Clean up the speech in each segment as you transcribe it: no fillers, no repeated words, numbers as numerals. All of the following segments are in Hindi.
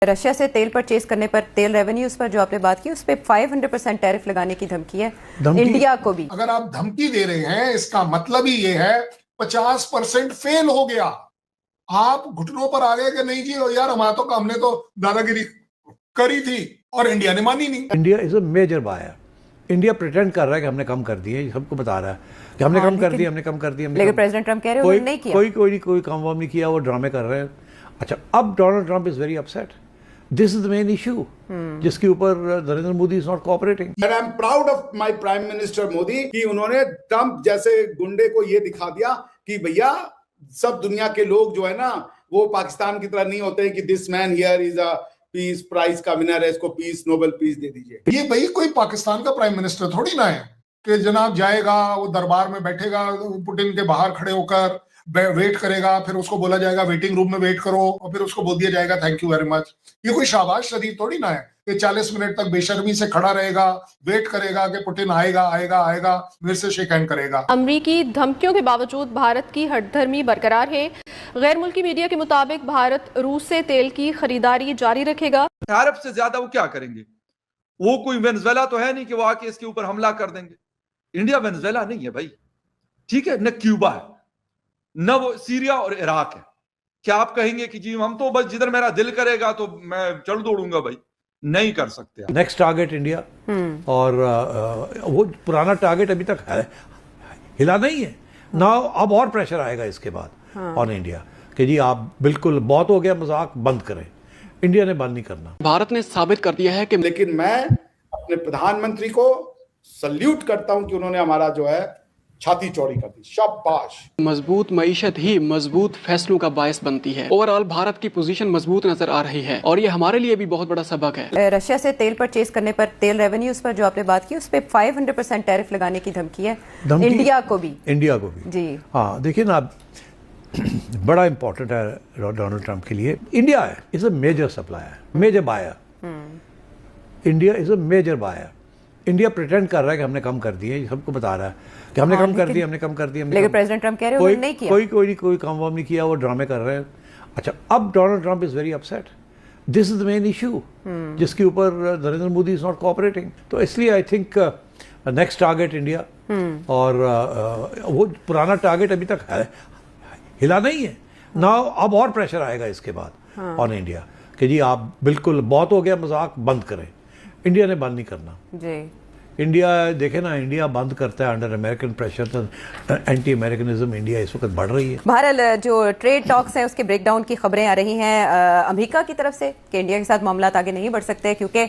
रशिया से तेल परचेज करने पर तेल रेवेन्यूज पर जो आपने बात की उस पर 500% टैरिफ लगाने की धमकी है इंडिया को भी। अगर आप धमकी दे रहे हैं इसका मतलब ही ये है 50% फेल हो गया। आप घुटनों पर आ गए कि नहीं जी यार हमारा तो हमने तो दादागिरी करी थी और इंडिया ने मानी नहीं। India is a major buyer. India pretend कर रहा है कि हमने कम कर दिए, सबको बता रहा है कि हमने कम कर दिया, हमने कम कर दिया। लेकिन प्रेसिडेंट ट्रंप कह रहे हैं नहीं किया। कोई कम वाम नहीं किया, वो ड्रामे कर रहे हैं। अच्छा, अब Donald Trump is very upset. This is the main issue जिसके ऊपर Narendra Modi is not cooperating. And I am proud of my prime minister Modi कि उन्होंने ट्रंप जैसे गुंडे को ये दिखा दिया कि भैया सब दुनिया के लोग जो है ना वो पाकिस्तान की तरह नहीं होते कि this man here is a peace prize का विनर है, इसको पीस नोबेल पीस दे दीजिए। ये भाई कोई पाकिस्तान का प्राइम मिनिस्टर थोड़ी ना है कि जनाब जाएगा वो दरबार में बैठेगा पुतिन के बाहर खड़े होकर वेट करेगा, फिर उसको बोला जाएगा वेटिंग रूम में वेट करो और फिर उसको बोल दिया जाएगा थैंक यू वेरी मच। ये कोई शाबाश शरीफ थोड़ी ना है कि 40 मिनट तक बेशर्मी से खड़ा रहेगा, वेट करेगा कि पुतिन आएगा आएगा आएगा मेरे से शेक हैंड करेगा। अमरीकी धमकियों के बावजूद भारत की हठधर्मी बरकरार है। गैर मुल्की मीडिया के मुताबिक भारत रूस से तेल की खरीदारी जारी रखेगा। अरब से ज्यादा वो क्या करेंगे? वो कोई वेनेजुएला तो है नहीं कि वो आके इसके ऊपर हमला कर देंगे। इंडिया वेनेजुएला नहीं है भाई, ठीक है, न क्यूबा है, न वो सीरिया और इराक है। क्या आप कहेंगे कि जी हम तो बस जिधर मेरा दिल करेगा तो मैं चल दौड़ूंगा? भाई नहीं कर सकते। नेक्स्ट टारगेट इंडिया, और वो पुराना टारगेट अभी तक है, हिला नहीं है ना। अब और प्रेशर आएगा इसके बाद ऑन इंडिया कि जी आप बिल्कुल बहुत हो गया, मजाक बंद करें। इंडिया ने बंद नहीं करना। भारत ने साबित कर दिया है कि लेकिन मैं अपने प्रधानमंत्री को सल्यूट करता हूं कि उन्होंने हमारा जो है छाती चौड़ी कर दी। शाबाश। मजबूत मईशत ही मजबूत फैसलों का बायस बनती है। ओवरऑल भारत की पोजीशन मजबूत नजर आ रही है और ये हमारे लिए भी बहुत बड़ा सबक है। रशिया से तेल परचेज करने पर तेल रेवेन्यूज पर जो आपने बात की उस पर 500% टैरिफ लगाने की धमकी है इंडिया को भी। जी हाँ, देखिए ना, बड़ा इंपॉर्टेंट है डोनाल्ड ट्रंप के लिए। India is a major supplier, major buyer. India is a major buyer. India pretend कर रहा है कि हमने कम कर दिए, सबको बता रहा है कि हमने कम कर दिया, हमने कम कर दिया। लेकिन प्रेसिडेंट ट्रंप कह रहे हैं नहीं किया। कोई कम वाम नहीं किया, वो ड्रामे कर रहे हैं। अच्छा, अब Donald Trump is very upset. This is the main issue जिसके ऊपर Narendra Modi is not cooperating. तो इसलिए I think next target India, और वो पुराना टारगेट अभी तक है, हिला नहीं है ना। अब और प्रेशर आएगा इसके बाद ऑन इंडिया कि जी आप बिल्कुल बहुत हो गया, मजाक बंद करें। इंडिया ने बंद नहीं करना जी। इंडिया देखे ना, इंडिया बंद करता है अंडर अमेरिकन प्रेशर, तो एंटी अमेरिकनिज्म इंडिया इस वक्त बढ़ रही है। बहरहाल जो ट्रेड टॉक्स हैं उसके ब्रेकडाउन की खबरें आ रही हैं अमेरिका की तरफ से कि इंडिया के साथ मामला आगे नहीं बढ़ सकते क्योंकि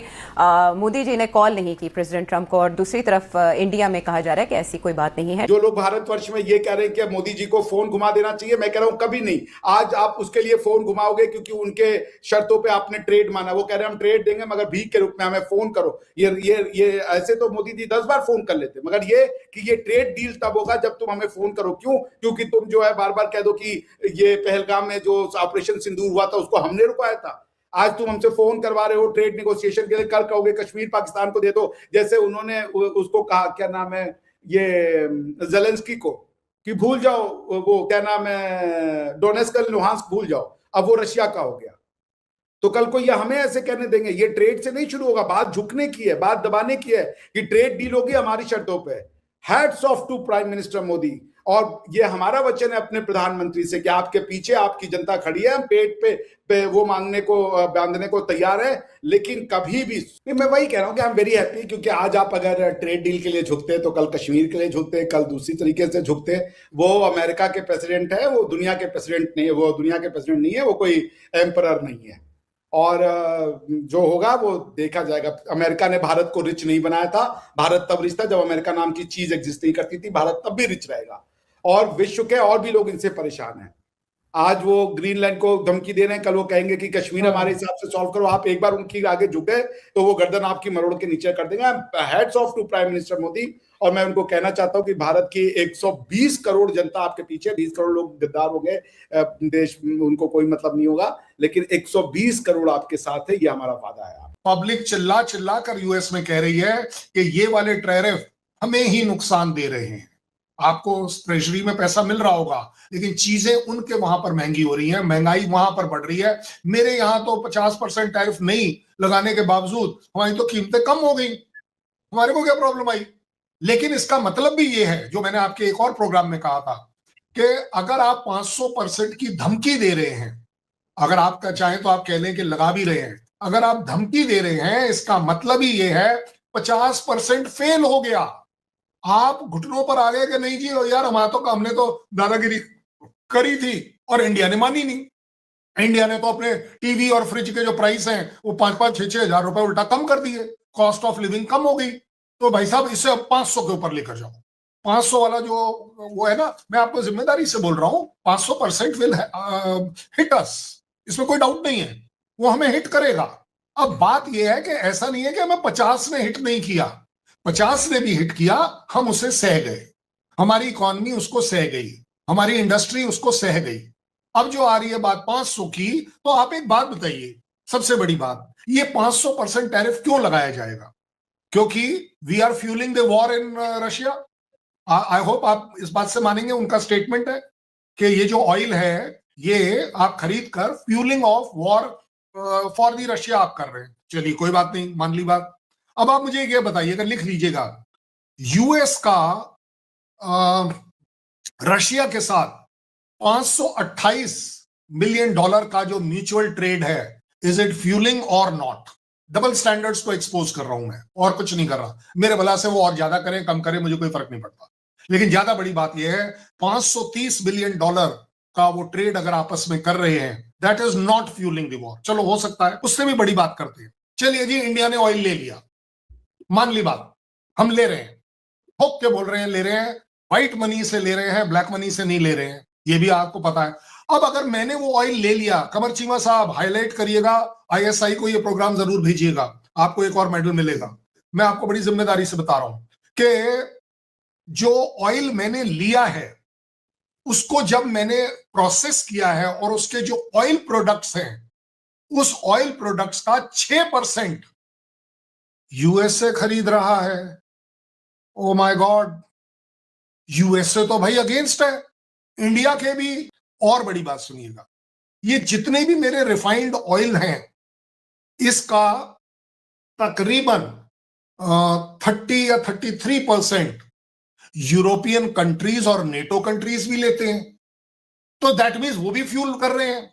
मोदी जी ने कॉल नहीं की प्रेसिडेंट ट्रंप को, और दूसरी तरफ इंडिया में कहा जा रहा है कि ऐसी कोई बात नहीं है। जो लोग भारतवर्ष में ये कह रहे हैं कि मोदी जी को फोन घुमा देना चाहिए, मैं कह रहा हूं कभी नहीं। आज आप उसके लिए फोन घुमाओगे क्योंकि उनके शर्तों पर आपने ट्रेड माना। वो कह रहे हैं हम ट्रेड देंगे मगर भीख के रूप में हमें फोन करो। ये ऐसे तो मोदी जी 10 बार फोन कर लेते, मगर ये कि ये ट्रेड डील तब होगा जब तुम हमें फोन करो। क्यों? क्योंकि तुम जो है बार बार कह दो कि ये पहलगाम में जो ऑपरेशन सिंदूर हुआ था उसको हमने रुकाया था। आज तुम हमसे फोन करवा रहे हो ट्रेड नेगोशिएशन के लिए, कल कहोगे कश्मीर पाकिस्तान को दे दो। जैसे उन्होंने उसको कहा, क्या नाम है, ये ज़ेलेंस्की को, कि भूल जाओ वो क्या नाम है, डोनेस्क लुहांस्क भूल जाओ, अब वो रशिया का हो गया। तो कल को ये हमें ऐसे कहने देंगे? ये ट्रेड से नहीं शुरू होगा, बात झुकने की है, बात दबाने की है कि ट्रेड डील होगी हमारी शर्तों पे। Hats off to prime minister Modi. और ये हमारा वचन है अपने प्रधानमंत्री से कि आपके पीछे आपकी जनता खड़ी है, हम पेट पे वो मांगने को बांधने को तैयार है। लेकिन कभी भी मैं वही कह रहा हूं कि आई एम वेरी हैप्पी, क्योंकि आज आप अगर ट्रेड डील के लिए झुकते तो कल कश्मीर के लिए झुकते, कल दूसरी तरीके से झुकते। वो अमेरिका के प्रेसिडेंट है, वो दुनिया के प्रेसिडेंट नहीं है, वो दुनिया के प्रेसिडेंट नहीं है, वो कोई एम्परर नहीं है। और जो होगा वो देखा जाएगा। अमेरिका ने भारत को रिच नहीं बनाया था। भारत तब रिच था जब अमेरिका नाम की चीज एग्जिस्ट नहीं करती थी। भारत तब भी रिच रहेगा और विश्व के और भी लोग इनसे परेशान हैं। आज वो ग्रीनलैंड को धमकी दे रहे हैं, कल वो कहेंगे कि कश्मीर हमारे हिसाब से सॉल्व करो। आप एक बार उनकी आगे झुके तो वो गर्दन आपकी मरोड़ के नीचे कर देंगे। Hats off to prime minister Modi. और मैं उनको कहना चाहता हूं कि भारत की 120 करोड़ जनता आपके पीछे, 20 करोड़ लोग गद्दार हो गए, देश उनको कोई मतलब नहीं होगा, लेकिन 120 करोड़ आपके साथ है, ये हमारा वादा है। पब्लिक चिल्ला चिल्ला कर यूएस में कह रही है कि ये वाले टैरिफ हमें ही नुकसान दे रहे हैं। आपको ट्रेजरी में पैसा मिल रहा होगा, लेकिन चीजें उनके वहां पर महंगी हो रही हैं, महंगाई वहां पर बढ़ रही है। मेरे यहां तो 50% टैरिफ नहीं लगाने के बावजूद हमारी तो कीमतें कम हो गई, हमारे को क्या प्रॉब्लम आई? लेकिन इसका मतलब भी ये है, जो मैंने आपके एक और प्रोग्राम में कहा था, कि अगर आप 500% की धमकी दे रहे हैं, अगर आप चाहें तो आप कह लें कि लगा भी रहे हैं, अगर आप धमकी दे रहे हैं, इसका मतलब ही ये है 50% फेल हो गया। आप घुटनों पर आ गए कि नहीं जी यार, हमने तो दादागिरी करी थी और इंडिया ने मानी नहीं। इंडिया ने तो अपने टीवी और फ्रिज के जो प्राइस हैं वो 5-5, 6-6 हजार रुपए उल्टा कम कर दिए, कॉस्ट ऑफ लिविंग कम हो गई। तो भाई साहब इससे अब 500 के ऊपर लेकर जाओ। 500 वाला जो वो है ना, मैं आपको जिम्मेदारी से बोल रहा हूं, 500% विल हिट अस, इसमें कोई डाउट नहीं है, वो हमें हिट करेगा। अब बात यह है कि ऐसा नहीं है कि हमें 50 ने हिट नहीं किया, 50 ने भी हिट किया, हम उसे सह गए, हमारी इकोनॉमी उसको सह गई, हमारी इंडस्ट्री उसको सह गई। अब जो आ रही है बात 500 की, तो आप एक बात बताइए, सबसे बड़ी बात, ये 500% टैरिफ क्यों लगाया जाएगा? क्योंकि we are fuelling the war in Russia. I hope आप इस बात से मानेंगे, उनका स्टेटमेंट है कि ये जो ऑयल है ये आप खरीद कर fuelling of war for the Russia आप कर रहे हैं। चलिए कोई बात नहीं, मान ली बात। अब आप मुझे ये बताइएगा, लिख लीजिएगा, यूएस का रशिया के साथ $528 मिलियन का जो म्यूचुअल ट्रेड है, इज इट फ्यूलिंग और नॉट? डबल स्टैंडर्ड्स को एक्सपोज कर रहा हूं मैं, और कुछ नहीं कर रहा। मेरे भला से वो और ज्यादा करें कम करें मुझे कोई फर्क नहीं पड़ता, लेकिन ज्यादा बड़ी बात यह है $530 बिलियन का वो ट्रेड अगर आपस में कर रहे हैं, that is not fuelling the war. चलो हो सकता है, उससे भी बड़ी बात करते हैं। चलिए जी, इंडिया ने ऑयल ले लिया, मान ली बात, हम ले रहे हैं, ठोक के बोल रहे हैं ले रहे हैं, व्हाइट मनी से ले रहे हैं, ब्लैक मनी से नहीं ले रहे हैं, ये भी आपको पता है। अब अगर मैंने वो ऑयल ले लिया, कमर चीमा साहब हाईलाइट करिएगा, आईएसआई को ये प्रोग्राम जरूर भेजिएगा, आपको एक और मेडल मिलेगा। मैं आपको बड़ी जिम्मेदारी से बता रहा हूं कि जो ऑयल मैंने लिया है उसको जब मैंने प्रोसेस किया है और उसके जो ऑयल प्रोडक्ट्स हैं, उस ऑयल प्रोडक्ट्स का 6% यूएसए खरीद रहा है। ओ माय गॉड, यूएसए तो भाई अगेंस्ट है इंडिया के भी। और बड़ी बात सुनिएगा, ये जितने भी मेरे रिफाइंड ऑयल हैं, इसका तकरीबन 30 या 33% यूरोपियन कंट्रीज और नेटो कंट्रीज भी लेते हैं। तो दैट मीन्स वो भी फ्यूल कर रहे हैं।